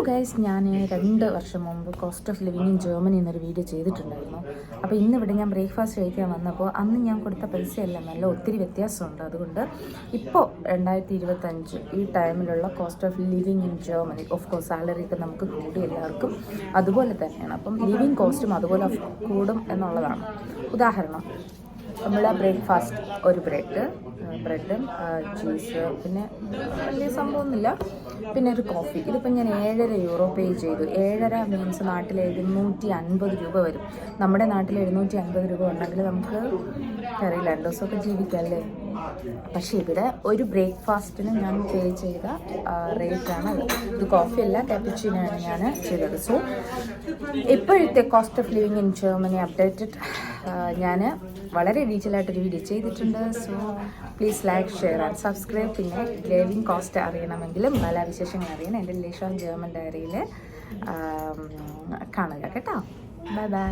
Guys, ഞാൻ 2 വർഷം മുമ്പ് cost of living in Germany എന്നൊരു വീഡിയോ ചെയ്തിട്ടുണ്ടായിരുന്നു. അപ്പോൾ ഇന്നിവിടെ ഞാൻ ബ്രേക്ക്ഫാസ്റ്റ് കഴിക്കാൻ വന്നപ്പോൾ അന്ന് ഞാൻ കൊടുത്ത പൈസയെല്ലാം നല്ല ഒത്തിരി വ്യത്യാസമുണ്ട്. അതുകൊണ്ട് ഇപ്പോൾ 2025 ഈ ടൈമിലുള്ള cost of living in Germany, of course salary ഒക്കെ നമുക്ക് കൂടി എല്ലാവർക്കും അതുപോലെ തന്നെയാണ്. അപ്പം ലിവിങ് കോസ്റ്റും അതുപോലെ കൂടും എന്നുള്ളതാണ്. ഉദാഹരണം, നമ്മൾ ബ്രേക്ക്ഫാസ്റ്റ് ഒരു ബ്രെഡും ചീസ്, പിന്നെ വലിയ സംഭവമൊന്നുമില്ല, പിന്നെ ഒരു കോഫി. ഇതിപ്പോൾ ഞാൻ €7 പേ ചെയ്തു. 7.5 മീൻസ് നാട്ടിൽ 750 രൂപ വരും. നമ്മുടെ നാട്ടിൽ 750 രൂപ ഉണ്ടെങ്കിൽ നമുക്ക് അറിയില്ല 2 ദിവസമൊക്കെ ജീവിക്കാം അല്ലേ. പക്ഷേ ഇവിടെ ഒരു ബ്രേക്ക്ഫാസ്റ്റിന് ഞാൻ പേ ചെയ്ത റേറ്റാണ് അത്. ഇത് കോഫിയല്ല, കാപ്പുച്ചിനോയാണ് ഞാൻ ചെയ്തത്. സോ ഇപ്പോഴത്തെ cost of living in Germany updated ഞാൻ വളരെ ഡീറ്റെയിൽ ആയിട്ടൊരു വീഡിയോ ചെയ്തിട്ടുണ്ട്. So please like, share and subscribe. പിന്നെ ലിവിങ് കോസ്റ്റ് അറിയണമെങ്കിലും പല വിശേഷങ്ങൾ അറിയണം എൻ്റെ ലേഷ ജർമ്മൻ ഡയറിയിൽ കാണുക കേട്ടോ. Bye bye.